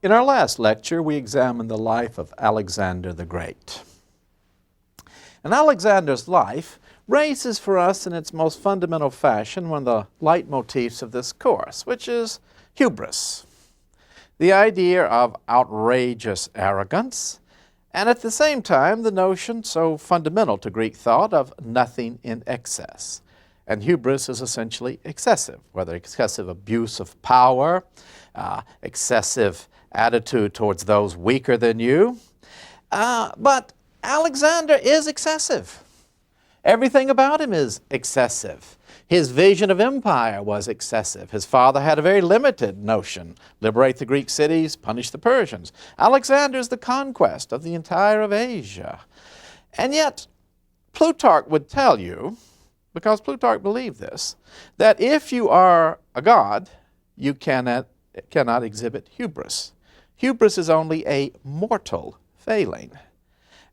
In our last lecture, we examined the life of Alexander the Great. And Alexander's life raises for us in its most fundamental fashion one of the leitmotifs of this course, which is hubris, the idea of outrageous arrogance, and at the same time the notion so fundamental to Greek thought of nothing in excess. And hubris is essentially excessive, whether excessive abuse of power, excessive attitude towards those weaker than you. But Alexander is excessive. Everything about him is excessive. His vision of empire was excessive. His father had a very limited notion: liberate the Greek cities, punish the Persians. Alexander is the conquest of the entire of Asia. And yet, Plutarch would tell you, because Plutarch believed this, that if you are a god, you cannot exhibit hubris. Hubris is only a mortal failing.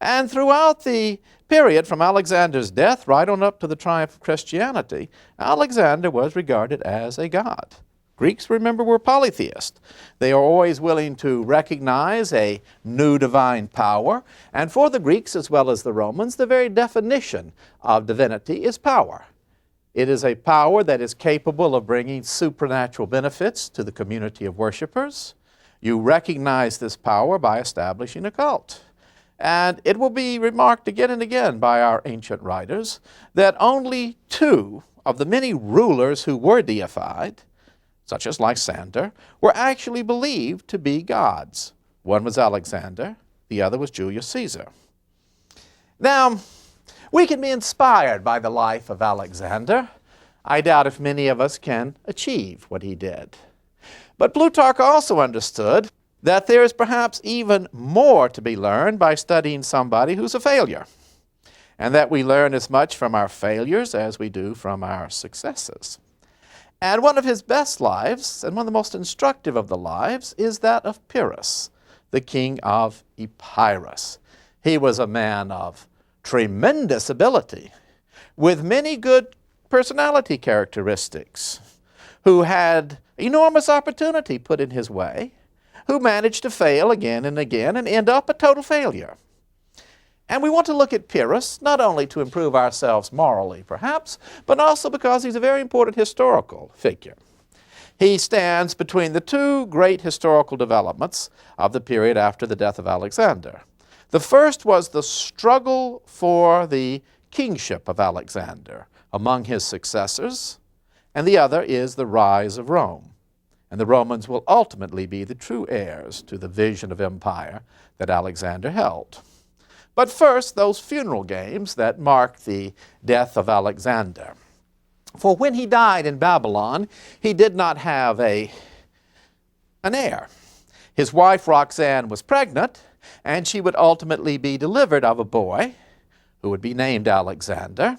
And throughout the period from Alexander's death right on up to the triumph of Christianity, Alexander was regarded as a god. Greeks, remember, were polytheists. They are always willing to recognize a new divine power. And for the Greeks, as well as the Romans, the very definition of divinity is power. It is a power that is capable of bringing supernatural benefits to the community of worshipers. You recognize this power by establishing a cult. And it will be remarked again and again by our ancient writers that only two of the many rulers who were deified, such as Lysander, were actually believed to be gods. One was Alexander, the other was Julius Caesar. Now, we can be inspired by the life of Alexander. I doubt if many of us can achieve what he did. But Plutarch also understood that there is perhaps even more to be learned by studying somebody who's a failure, and that we learn as much from our failures as we do from our successes. And one of his best lives, and one of the most instructive of the lives, is that of Pyrrhus, the king of Pyrrhus. He was a man of tremendous ability, with many good personality characteristics, who had enormous opportunity put in his way, who managed to fail again and again and end up a total failure. And we want to look at Pyrrhus not only to improve ourselves morally, perhaps, but also because he's a very important historical figure. He stands between the two great historical developments of the period after the death of Alexander. The first was the struggle for the kingship of Alexander among his successors, and the other is the rise of Rome. And the Romans will ultimately be the true heirs to the vision of empire that Alexander held. But first, those funeral games that mark the death of Alexander. For when he died in Babylon, he did not have an heir. His wife Roxanne was pregnant, and she would ultimately be delivered of a boy who would be named Alexander.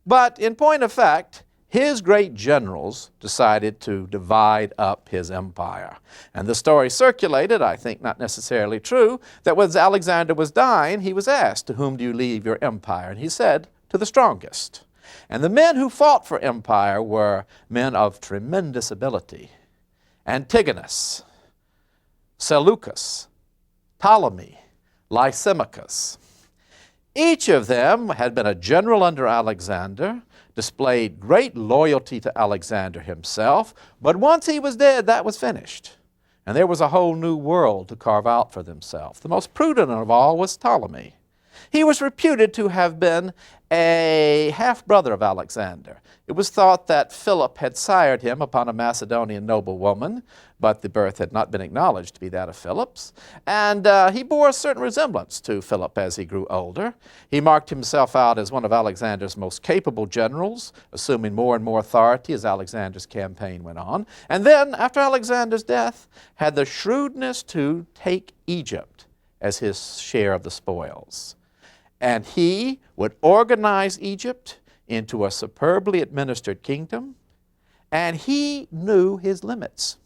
But in point of fact, his great generals decided to divide up his empire. And the story circulated, I think not necessarily true, that when Alexander was dying, he was asked, "To whom do you leave your empire?" And he said, "To the strongest." And the men who fought for empire were men of tremendous ability: Antigonus, Seleucus, Ptolemy, Lysimachus. Each of them had been a general under Alexander, displayed great loyalty to Alexander himself, but once he was dead, that was finished. And there was a whole new world to carve out for themselves. The most prudent of all was Ptolemy. He was reputed to have been a half-brother of Alexander. It was thought that Philip had sired him upon a Macedonian noblewoman, but the birth had not been acknowledged to be that of Philip's. And he bore a certain resemblance to Philip as he grew older. He marked himself out as one of Alexander's most capable generals, assuming more and more authority as Alexander's campaign went on. And then, after Alexander's death, had the shrewdness to take Egypt as his share of the spoils. And he would organize Egypt into a superbly administered kingdom, and he knew his limits.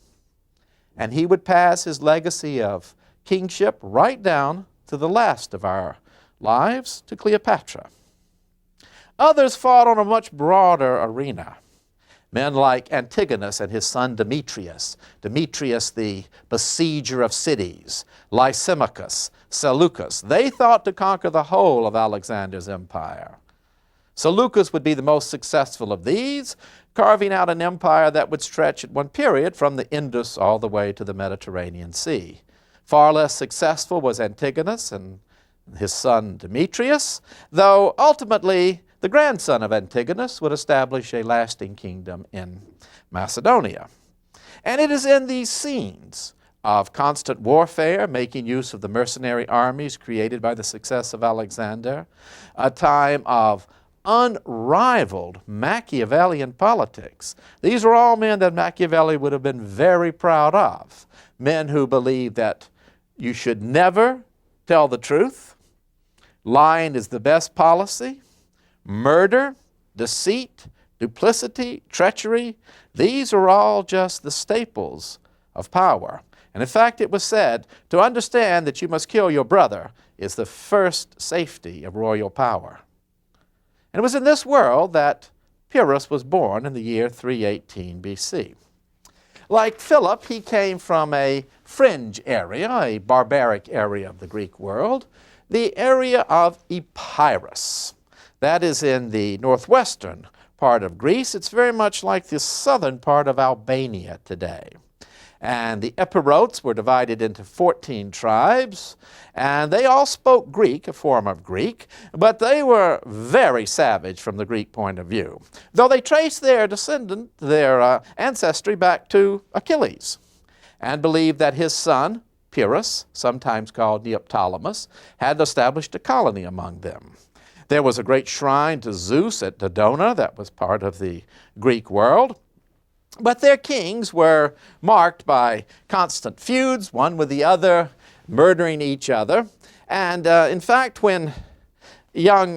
And he would pass his legacy of kingship right down to the last of our lives, to Cleopatra. Others fought on a much broader arena. Men like Antigonus and his son Demetrius, Demetrius the besieger of cities, Lysimachus, Seleucus. They thought to conquer the whole of Alexander's empire. Seleucus would be the most successful of these, carving out an empire that would stretch at one period from the Indus all the way to the Mediterranean Sea. Far less successful was Antigonus and his son Demetrius, though ultimately the grandson of Antigonus would establish a lasting kingdom in Macedonia. And it is in these scenes of constant warfare, making use of the mercenary armies created by the success of Alexander, a time of unrivaled Machiavellian politics. These are all men that Machiavelli would have been very proud of. Men who believed that you should never tell the truth, lying is the best policy, murder, deceit, duplicity, treachery, these are all just the staples of power. And in fact, it was said, to understand that you must kill your brother is the first safety of royal power. And it was in this world that Pyrrhus was born in the year 318 BC. Like Philip, he came from a fringe area, a barbaric area of the Greek world, the area of Epirus. That is in the northwestern part of Greece. It's very much like the southern part of Albania today. And the Epirotes were divided into 14 tribes, and they all spoke Greek, a form of Greek, but they were very savage from the Greek point of view, though they traced their ancestry back to Achilles, and believed that his son, Pyrrhus, sometimes called Neoptolemus, had established a colony among them. There was a great shrine to Zeus at Dodona that was part of the Greek world. But their kings were marked by constant feuds, one with the other, murdering each other. And in fact, when young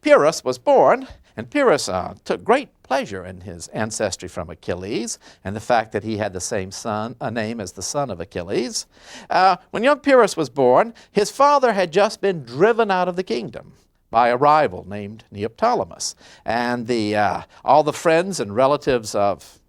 Pyrrhus was born, and Pyrrhus took great pleasure in his ancestry from Achilles and the fact that he had the same name as the son of Achilles. When young Pyrrhus was born, his father had just been driven out of the kingdom by a rival named Neoptolemus. And all the friends and relatives of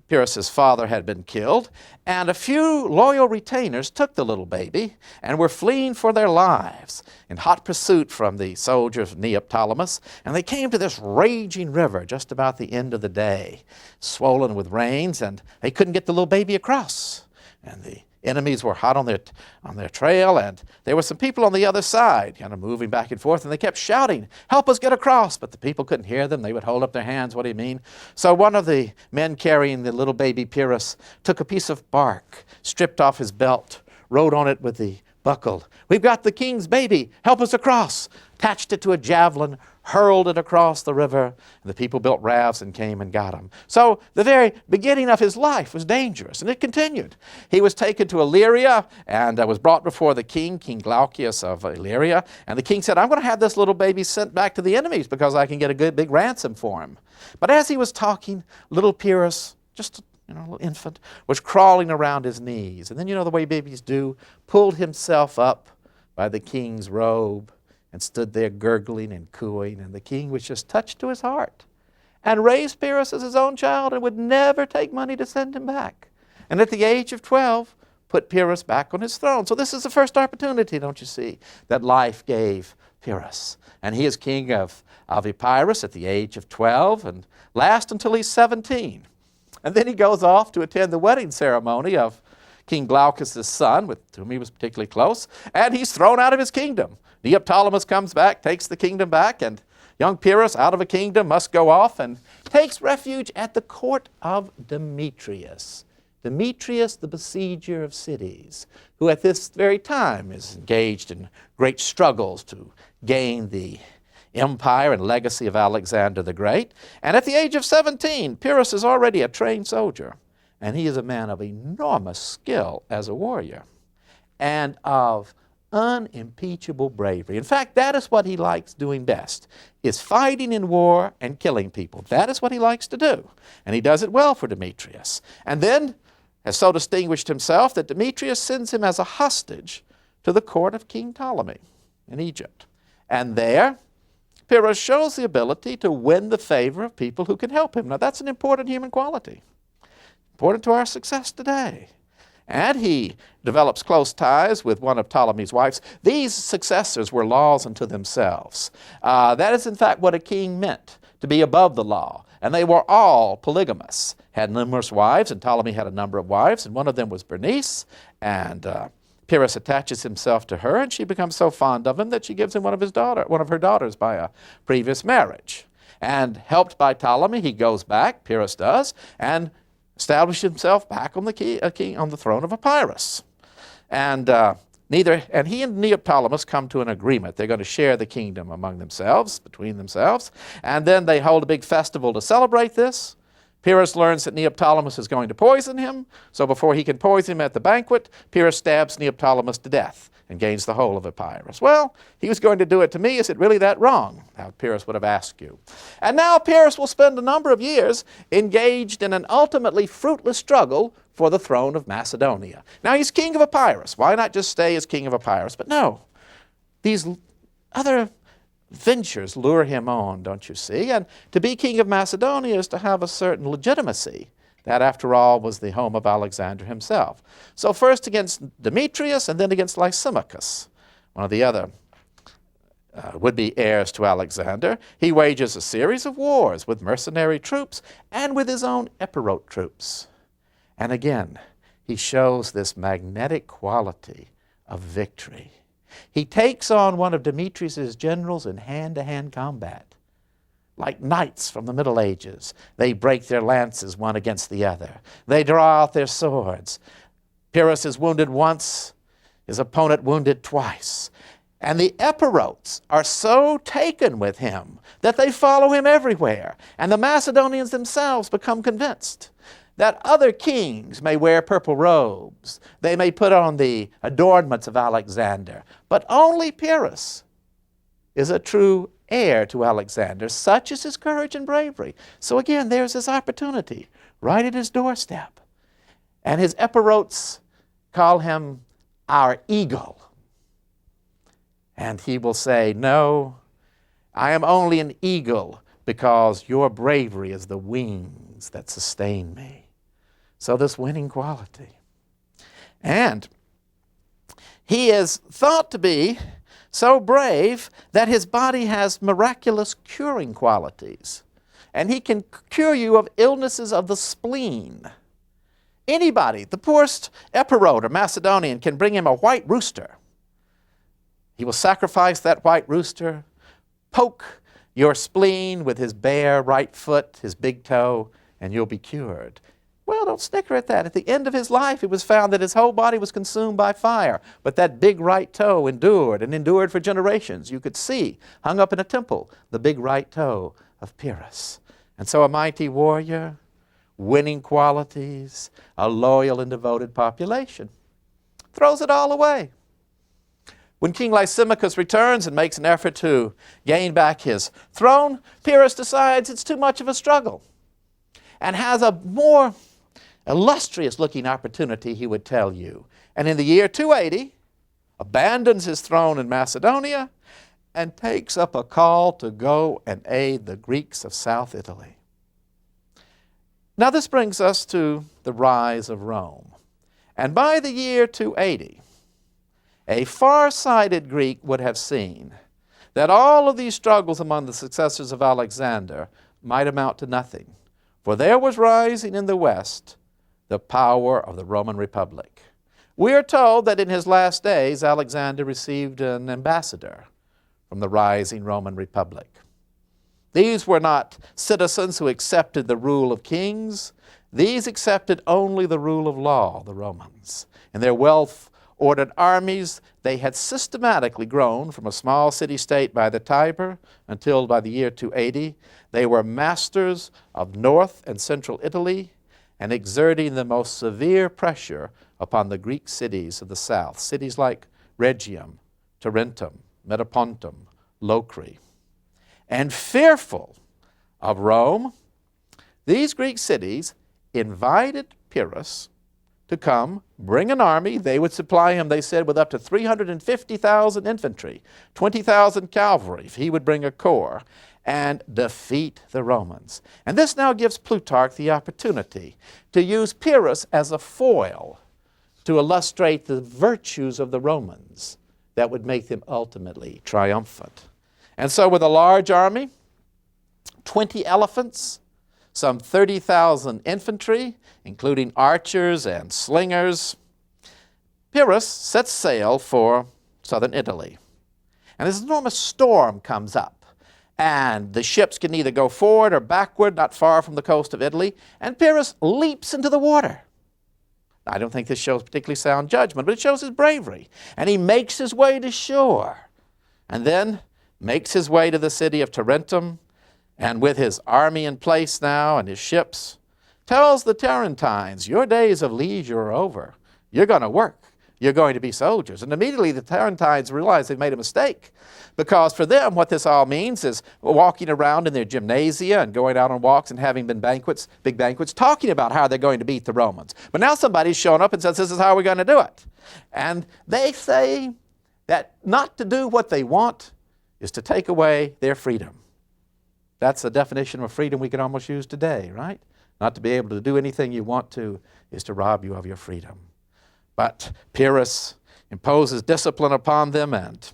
Pyrrhus's father had been killed, and a few loyal retainers took the little baby and were fleeing for their lives in hot pursuit from the soldiers of Neoptolemus, and they came to this raging river just about the end of the day, swollen with rains, and they couldn't get the little baby across. And the enemies were hot on their trail, and there were some people on the other side kind of moving back and forth, and they kept shouting, "Help us get across!" But the people couldn't hear them. They would hold up their hands, "What do you mean?" So one of the men carrying the little baby Pyrrhus took a piece of bark, stripped off his belt, wrote on it with the buckle, "We've got the king's baby, help us across," attached it to a javelin, hurled it across the river, and the people built rafts and came and got him. So the very beginning of his life was dangerous, and it continued. He was taken to Illyria and was brought before the king, King Glaucus of Illyria, and the king said, "I'm going to have this little baby sent back to the enemies because I can get a good big ransom for him." But as he was talking, little Pyrrhus, just a little infant, was crawling around his knees. And then the way babies do, pulled himself up by the king's robe and stood there gurgling and cooing, and the king was just touched to his heart and raised Pyrrhus as his own child and would never take money to send him back. And at the age of 12, put Pyrrhus back on his throne. So this is the first opportunity, don't you see, that life gave Pyrrhus. And he is king of Epirus at the age of 12 and lasts until he's 17. And then he goes off to attend the wedding ceremony of King Glaucus' son, with whom he was particularly close, and he's thrown out of his kingdom. Neoptolemus comes back, takes the kingdom back, and young Pyrrhus, out of a kingdom, must go off and takes refuge at the court of Demetrius. Demetrius, the besieger of cities, who at this very time is engaged in great struggles to gain the empire and legacy of Alexander the Great. And at the age of 17, Pyrrhus is already a trained soldier, and he is a man of enormous skill as a warrior and of unimpeachable bravery. In fact, that is what he likes doing best, is fighting in war and killing people. That is what he likes to do, and he does it well for Demetrius. And then has so distinguished himself that Demetrius sends him as a hostage to the court of King Ptolemy in Egypt. And there, Pyrrhus shows the ability to win the favor of people who can help him. Now, that's an important human quality, important to our success today. And he develops close ties with one of Ptolemy's wives. These successors were laws unto themselves. That is, in fact, what a king meant, to be above the law. And they were all polygamous, had numerous wives, and Ptolemy had a number of wives, and one of them was Bernice, and Pyrrhus attaches himself to her, and she becomes so fond of him that she gives him one of her daughters by a previous marriage. And helped by Ptolemy, he goes back, Pyrrhus does, and established himself back on the throne of Pyrrhus. And he and Neoptolemus come to an agreement. They're going to share the kingdom among themselves, between themselves, and then they hold a big festival to celebrate this. Pyrrhus learns that Neoptolemus is going to poison him, so before he can poison him at the banquet, Pyrrhus stabs Neoptolemus to death and gains the whole of Epirus. Well, he was going to do it to me. Is it really that wrong? How Pyrrhus would have asked you. And now Pyrrhus will spend a number of years engaged in an ultimately fruitless struggle for the throne of Macedonia. Now he's king of Epirus. Why not just stay as king of Epirus? But no, these other ventures lure him on, don't you see? And to be king of Macedonia is to have a certain legitimacy. That, after all, was the home of Alexander himself. So first against Demetrius and then against Lysimachus, one of the other would-be heirs to Alexander. He wages a series of wars with mercenary troops and with his own Epirote troops. And again, he shows this magnetic quality of victory. He takes on one of Demetrius' generals in hand-to-hand combat. Like knights from the Middle Ages, they break their lances one against the other. They draw out their swords. Pyrrhus is wounded once, his opponent wounded twice. And the Epirotes are so taken with him that they follow him everywhere. And the Macedonians themselves become convinced that other kings may wear purple robes. They may put on the adornments of Alexander. But only Pyrrhus is a true heir to Alexander. Such is his courage and bravery. So again, there's his opportunity right at his doorstep. And his Epirotes call him our eagle. And he will say, no, I am only an eagle because your bravery is the wings that sustain me. So this winning quality. And he is thought to be so brave that his body has miraculous curing qualities. And he can cure you of illnesses of the spleen. Anybody, the poorest Epirote or Macedonian, can bring him a white rooster. He will sacrifice that white rooster, poke your spleen with his bare right foot, his big toe, and you'll be cured. Well, don't snicker at that. At the end of his life, it was found that his whole body was consumed by fire, but that big right toe endured and endured for generations. You could see, hung up in a temple, the big right toe of Pyrrhus. And so a mighty warrior, winning qualities, a loyal and devoted population, throws it all away. When King Lysimachus returns and makes an effort to gain back his throne, Pyrrhus decides it's too much of a struggle and has a more illustrious-looking opportunity, he would tell you. And in the year 280, abandons his throne in Macedonia and takes up a call to go and aid the Greeks of South Italy. Now this brings us to the rise of Rome. And by the year 280, a far-sighted Greek would have seen that all of these struggles among the successors of Alexander might amount to nothing. For there was rising in the West the power of the Roman Republic. We are told that in his last days, Alexander received an ambassador from the rising Roman Republic. These were not citizens who accepted the rule of kings. These accepted only the rule of law, the Romans. In their well-ordered armies, they had systematically grown from a small city-state by the Tiber until by the year 280, they were masters of north and central Italy and exerting the most severe pressure upon the Greek cities of the south, cities like Rhegium, Tarentum, Metapontum, Locri. And fearful of Rome, these Greek cities invited Pyrrhus to come, bring an army. They would supply him, they said, with up to 350,000 infantry, 20,000 cavalry, if he would bring a corps, and defeat the Romans. And this now gives Plutarch the opportunity to use Pyrrhus as a foil to illustrate the virtues of the Romans that would make them ultimately triumphant. And so with a large army, 20 elephants, some 30,000 infantry, including archers and slingers, Pyrrhus sets sail for southern Italy. And this enormous storm comes up, and the ships can either go forward or backward, not far from the coast of Italy, and Pyrrhus leaps into the water. I don't think this shows particularly sound judgment, but it shows his bravery. And he makes his way to shore, and then makes his way to the city of Tarentum, and with his army in place now and his ships, tells the Tarentines, your days of leisure are over. You're going to work. You're going to be soldiers. And immediately the Tarentines realize they've made a mistake, because for them what this all means is walking around in their gymnasia and going out on walks and having big banquets, talking about how they're going to beat the Romans. But now somebody's shown up and says, this is how we're going to do it. And they say that not to do what they want is to take away their freedom. That's the definition of freedom we can almost use today, right? Not to be able to do anything you want to is to rob you of your freedom. But Pyrrhus imposes discipline upon them and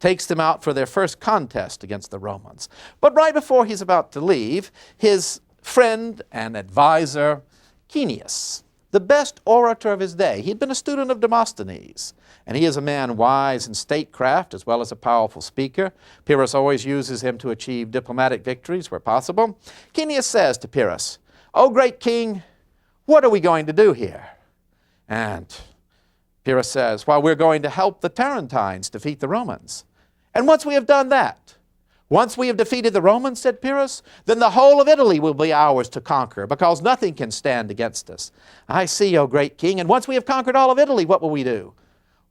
takes them out for their first contest against the Romans. But right before he's about to leave, his friend and advisor, Cneius, the best orator of his day, he'd been a student of Demosthenes, and he is a man wise in statecraft as well as a powerful speaker. Pyrrhus always uses him to achieve diplomatic victories where possible. Cneius says to Pyrrhus, "O great king, what are we going to do here?" And Pyrrhus says, well, we're going to help the Tarentines defeat the Romans. And once we have done that, once we have defeated the Romans, said Pyrrhus, then the whole of Italy will be ours to conquer, because nothing can stand against us. I see, O great king, and once we have conquered all of Italy, what will we do?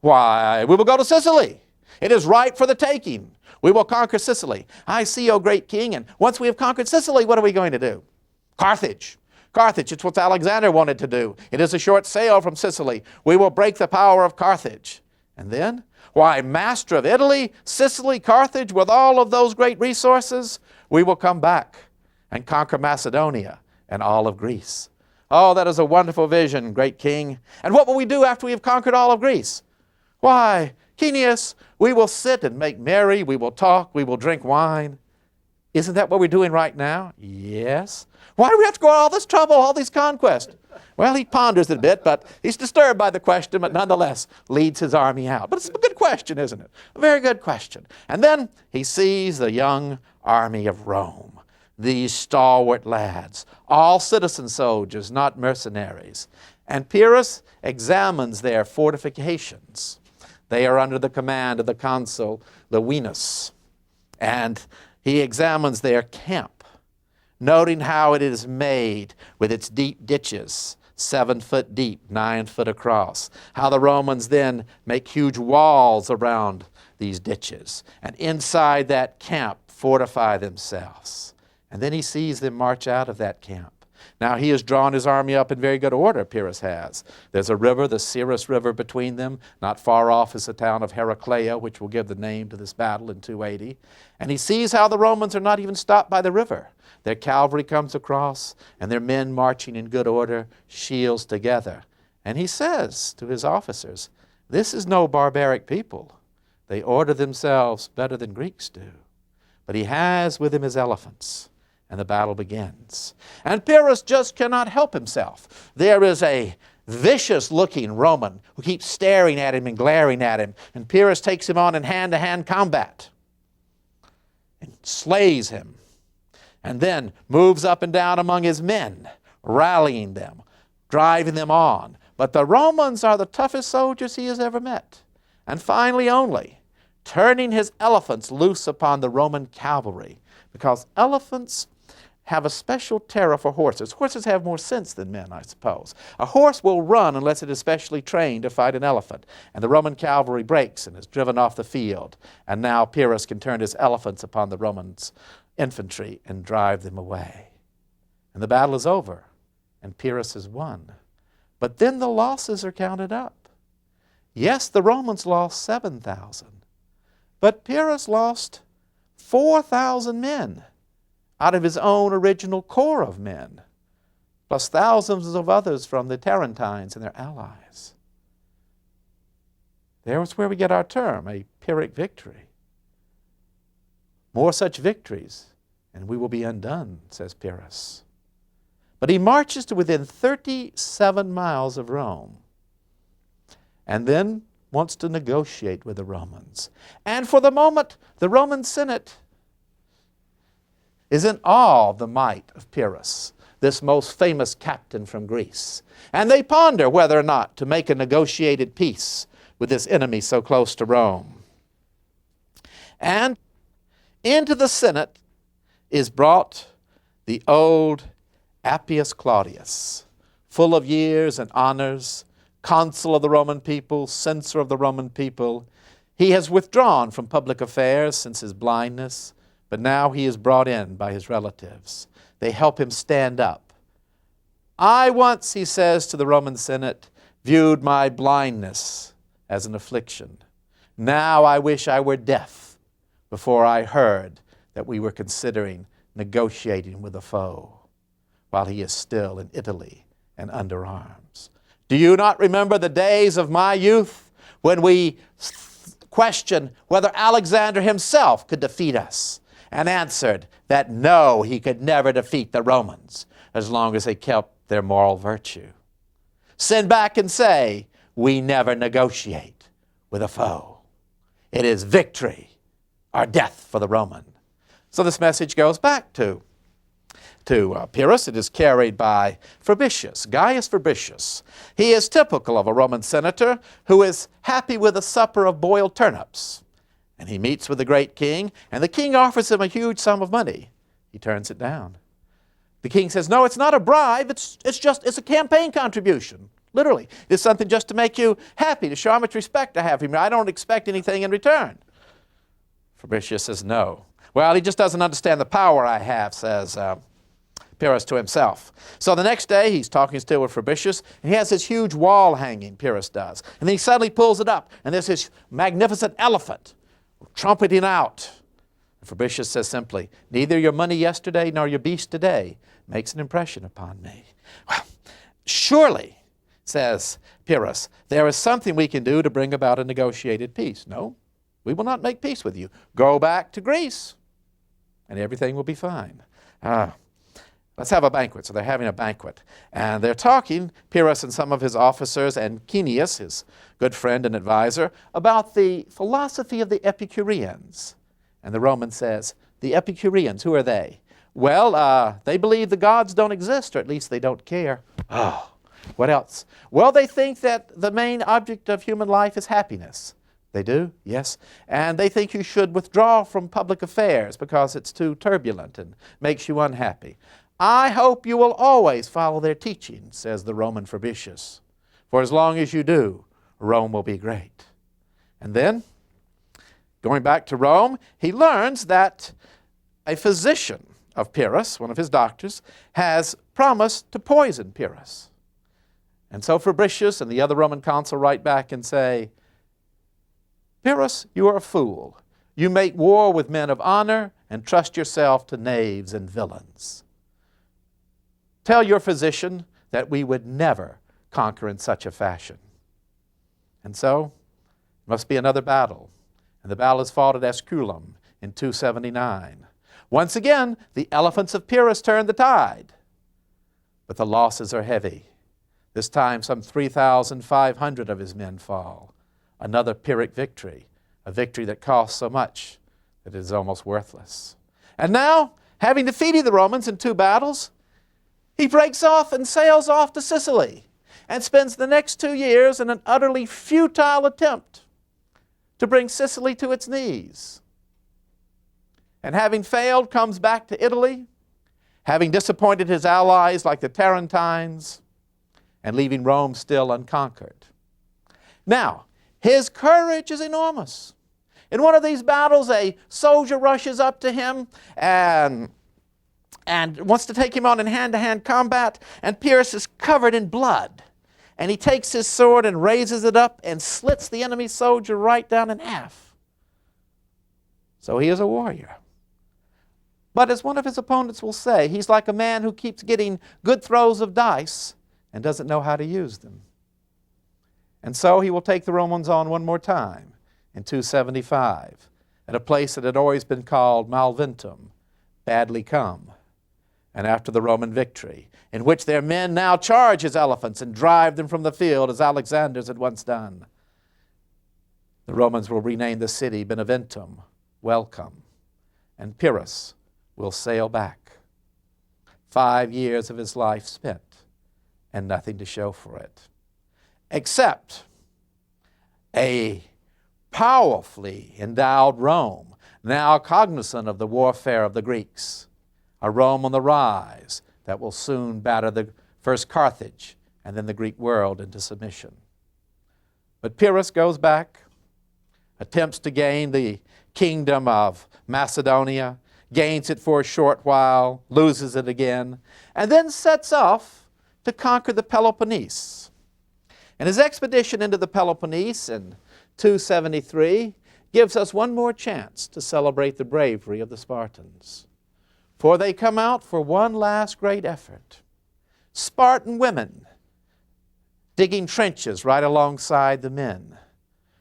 Why, we will go to Sicily. It is ripe for the taking. We will conquer Sicily. I see, O great king, and once we have conquered Sicily, what are we going to do? Carthage. Carthage, it's what Alexander wanted to do. It is a short sail from Sicily. We will break the power of Carthage. And then, why, master of Italy, Sicily, Carthage, with all of those great resources, we will come back and conquer Macedonia and all of Greece. Oh, that is a wonderful vision, great king. And what will we do after we have conquered all of Greece? Why, Cneius, we will sit and make merry, we will talk, we will drink wine. Isn't that what we're doing right now? Yes. Why do we have to go all this trouble, all these conquests? Well, he ponders it a bit, but he's disturbed by the question, but nonetheless leads his army out. But it's a good question, isn't it? A very good question. And then he sees the young army of Rome, these stalwart lads, all citizen soldiers, not mercenaries. And Pyrrhus examines their fortifications. They are under the command of the consul Laevinus, and he examines their camp, noting how it is made with its deep ditches, 7 foot deep, 9 foot across. How the Romans then make huge walls around these ditches, and inside that camp fortify themselves. And then he sees them march out of that camp. Now he has drawn his army up in very good order, Pyrrhus has. There's a river, the Pyrrhus River, between them. Not far off is the town of Heraclea, which will give the name to this battle in 280. And he sees how the Romans are not even stopped by the river. Their cavalry comes across, and their men marching in good order, shields together. And he says to his officers, this is no barbaric people. They order themselves better than Greeks do. But he has with him his elephants, and the battle begins. And Pyrrhus just cannot help himself. There is a vicious-looking Roman who keeps staring at him and glaring at him, and Pyrrhus takes him on in hand-to-hand combat and slays him, and then moves up and down among his men, rallying them, driving them on. But the Romans are the toughest soldiers he has ever met. And finally only, turning his elephants loose upon the Roman cavalry, because elephants have a special terror for horses. Horses have more sense than men, I suppose. A horse will run unless it is specially trained to fight an elephant. And the Roman cavalry breaks and is driven off the field. And now Pyrrhus can turn his elephants upon the Romans' infantry and drive them away. And the battle is over, and Pyrrhus has won. But then the losses are counted up. Yes, the Romans lost 7,000, but Pyrrhus lost 4,000 men out of his own original corps of men, plus thousands of others from the Tarentines and their allies. There's where we get our term, a Pyrrhic victory. More such victories, and we will be undone, says Pyrrhus. But he marches to within 37 miles of Rome, and then wants to negotiate with the Romans. And for the moment, the Roman Senate is in awe of the might of Pyrrhus, this most famous captain from Greece. And they ponder whether or not to make a negotiated peace with this enemy so close to Rome. And into the Senate is brought the old Appius Claudius, full of years and honors, consul of the Roman people, censor of the Roman people. He has withdrawn from public affairs since his blindness, but now he is brought in by his relatives. They help him stand up. I once, he says to the Roman Senate, viewed my blindness as an affliction. Now I wish I were deaf before I heard that we were considering negotiating with a foe while he is still in Italy and under arms. Do you not remember the days of my youth when we questioned whether Alexander himself could defeat us, and answered that no, he could never defeat the Romans as long as they kept their moral virtue? Send back and say, we never negotiate with a foe. It is victory or death for the Roman. So this message goes back to Pyrrhus. It is carried by Fabricius, Gaius Fabricius. He is typical of a Roman senator who is happy with a supper of boiled turnips. And he meets with the great king, and the king offers him a huge sum of money. He turns it down. The king says, no, it's not a bribe, it's a campaign contribution. Literally, it's something just to make you happy, to show how much respect I have for you. I don't expect anything in return. Fabricius says, no. Well, he just doesn't understand the power I have, says Pyrrhus to himself. So the next day, he's talking still with Fabricius, and he has this huge wall hanging, Pyrrhus does. And then he suddenly pulls it up, and there's this magnificent elephant trumpeting out. And Fabricius says simply, neither your money yesterday nor your beast today makes an impression upon me. Well, surely, says Pyrrhus, there is something we can do to bring about a negotiated peace. No, we will not make peace with you. Go back to Greece, and everything will be fine. Let's have a banquet. So they're having a banquet. And they're talking, Pyrrhus and some of his officers, and Cenius, his good friend and advisor, about the philosophy of the Epicureans. And the Roman says, the Epicureans, who are they? Well, they believe the gods don't exist, or at least they don't care. Oh, what else? Well, they think that the main object of human life is happiness. They do, yes. And they think you should withdraw from public affairs because it's too turbulent and makes you unhappy. I hope you will always follow their teaching, says the Roman Fabricius. For as long as you do, Rome will be great. And then, going back to Rome, he learns that a physician of Pyrrhus, one of his doctors, has promised to poison Pyrrhus. And so Fabricius and the other Roman consul write back and say, Pyrrhus, you are a fool. You make war with men of honor and trust yourself to knaves and villains. Tell your physician that we would never conquer in such a fashion. And so, it must be another battle. And the battle is fought at Esculum in 279. Once again, the elephants of Pyrrhus turn the tide. But the losses are heavy. This time, some 3,500 of his men fall. Another Pyrrhic victory, a victory that costs so much that it is almost worthless. And now, having defeated the Romans in 2 battles, he breaks off and sails off to Sicily and spends the next 2 years in an utterly futile attempt to bring Sicily to its knees. And having failed, comes back to Italy, having disappointed his allies like the Tarentines, and leaving Rome still unconquered. Now, his courage is enormous. In one of these battles, a soldier rushes up to him and wants to take him on in hand-to-hand combat, and Pyrrhus is covered in blood. and he takes his sword and raises it up and slits the enemy soldier right down in half. So he is a warrior. But as one of his opponents will say, he's like a man who keeps getting good throws of dice and doesn't know how to use them. And so he will take the Romans on one more time in 275 at a place that had always been called Malventum, badly come. And after the Roman victory, in which their men now charge his elephants and drive them from the field as Alexander's had once done, the Romans will rename the city Beneventum, welcome, and Pyrrhus will sail back. 5 years of his life spent and nothing to show for it, except a powerfully endowed Rome, now cognizant of the warfare of the Greeks, a Rome on the rise that will soon batter the first Carthage and then the Greek world into submission. But Pyrrhus goes back, attempts to gain the kingdom of Macedonia, gains it for a short while, loses it again, and then sets off to conquer the Peloponnese. And his expedition into the Peloponnese in 273 gives us one more chance to celebrate the bravery of the Spartans. For they come out for one last great effort. Spartan women digging trenches right alongside the men,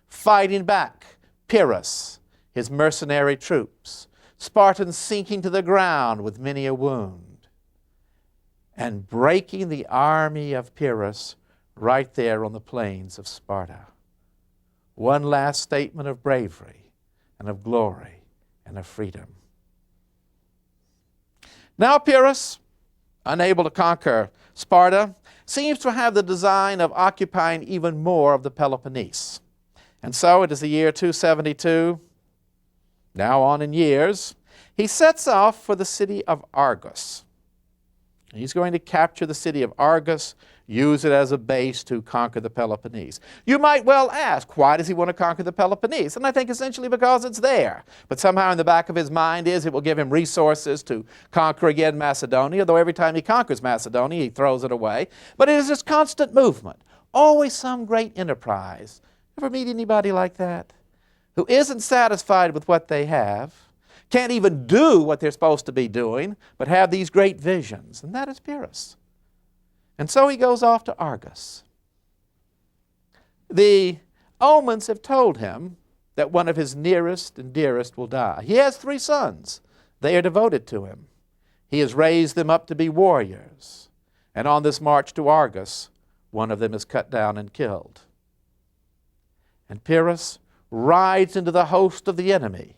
fighting back Pyrrhus, his mercenary troops, Spartans sinking to the ground with many a wound, and breaking the army of Pyrrhus right there on the plains of Sparta. One last statement of bravery and of glory and of freedom. Now Pyrrhus, unable to conquer Sparta, seems to have the design of occupying even more of the Peloponnese. And so it is the year 272, now on in years, he sets off for the city of Argos. He's going to capture the city of Argos, use it as a base to conquer the Peloponnese. You might well ask, why does he want to conquer the Peloponnese? And I think essentially because it's there. But somehow in the back of his mind is it will give him resources to conquer again Macedonia, though every time he conquers Macedonia, he throws it away. But it is this constant movement, always some great enterprise. Ever meet anybody like that? Who isn't satisfied with what they have, can't even do what they're supposed to be doing, but have these great visions. And that is Pyrrhus. And so he goes off to Argos. The omens have told him that one of his nearest and dearest will die. He has 3 sons. They are devoted to him. He has raised them up to be warriors. And on this march to Argos, one of them is cut down and killed. And Pyrrhus rides into the host of the enemy,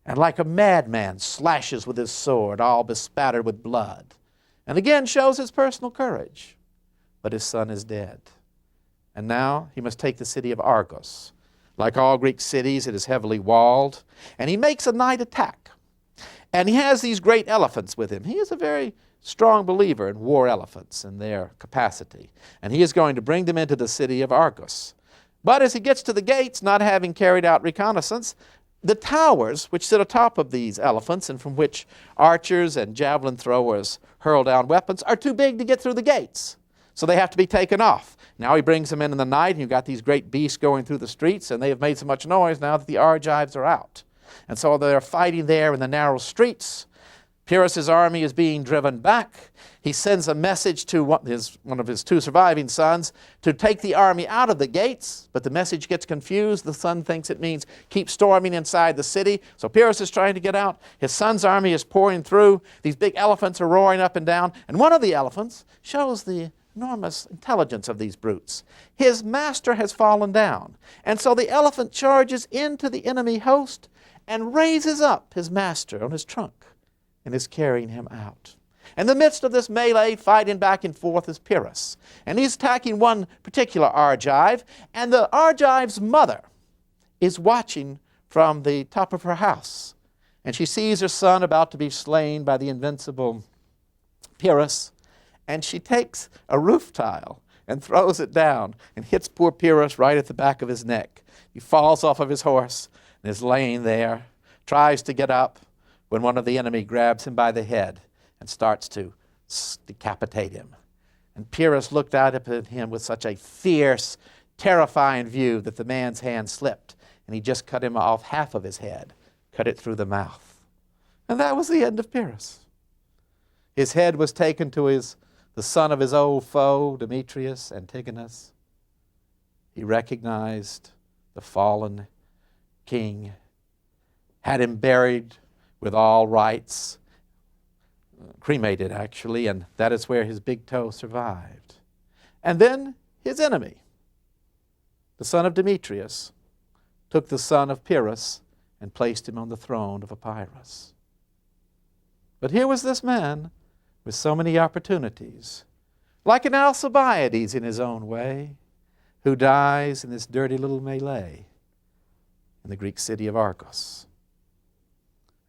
and like a madman slashes with his sword, all bespattered with blood, and again shows his personal courage. But his son is dead. And now he must take the city of Argos. Like all Greek cities, it is heavily walled, and he makes a night attack. And he has these great elephants with him. He is a very strong believer in war elephants and their capacity, and he is going to bring them into the city of Argos. But as he gets to the gates, not having carried out reconnaissance, the towers which sit atop of these elephants and from which archers and javelin throwers hurl down weapons are too big to get through the gates. So they have to be taken off. Now he brings them in the night, and you've got these great beasts going through the streets, and they have made so much noise now that the Argives are out. And so they're fighting there in the narrow streets. Pyrrhus' army is being driven back. He sends a message to one of his 2 surviving sons to take the army out of the gates, but the message gets confused. The son thinks it means keep storming inside the city. So Pyrrhus is trying to get out. His son's army is pouring through. These big elephants are roaring up and down, and one of the elephants shows the enormous intelligence of these brutes. His master has fallen down, and so the elephant charges into the enemy host and raises up his master on his trunk and is carrying him out. In the midst of this melee, fighting back and forth, is Pyrrhus. And he's attacking one particular Argive, and the Argive's mother is watching from the top of her house. And she sees her son about to be slain by the invincible Pyrrhus, and she takes a roof tile and throws it down and hits poor Pyrrhus right at the back of his neck. He falls off of his horse and is laying there, tries to get up, when one of the enemy grabs him by the head and starts to decapitate him. And Pyrrhus looked out at him with such a fierce, terrifying view that the man's hand slipped, and he just cut him off half of his head, cut it through the mouth. And that was the end of Pyrrhus. His head was taken to the son of his old foe, Demetrius, Antigonus. He recognized the fallen king, had him buried with all rites, cremated actually, and that is where his big toe survived. And then his enemy, the son of Demetrius, took the son of Pyrrhus and placed him on the throne of Pyrrhus. But here was this man with so many opportunities, like an Alcibiades in his own way, who dies in this dirty little melee in the Greek city of Argos.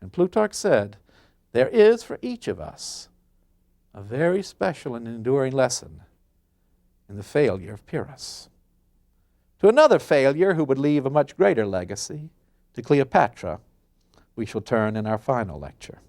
And Plutarch said, there is for each of us a very special and enduring lesson in the failure of Pyrrhus. To another failure who would leave a much greater legacy, to Cleopatra, we shall turn in our final lecture.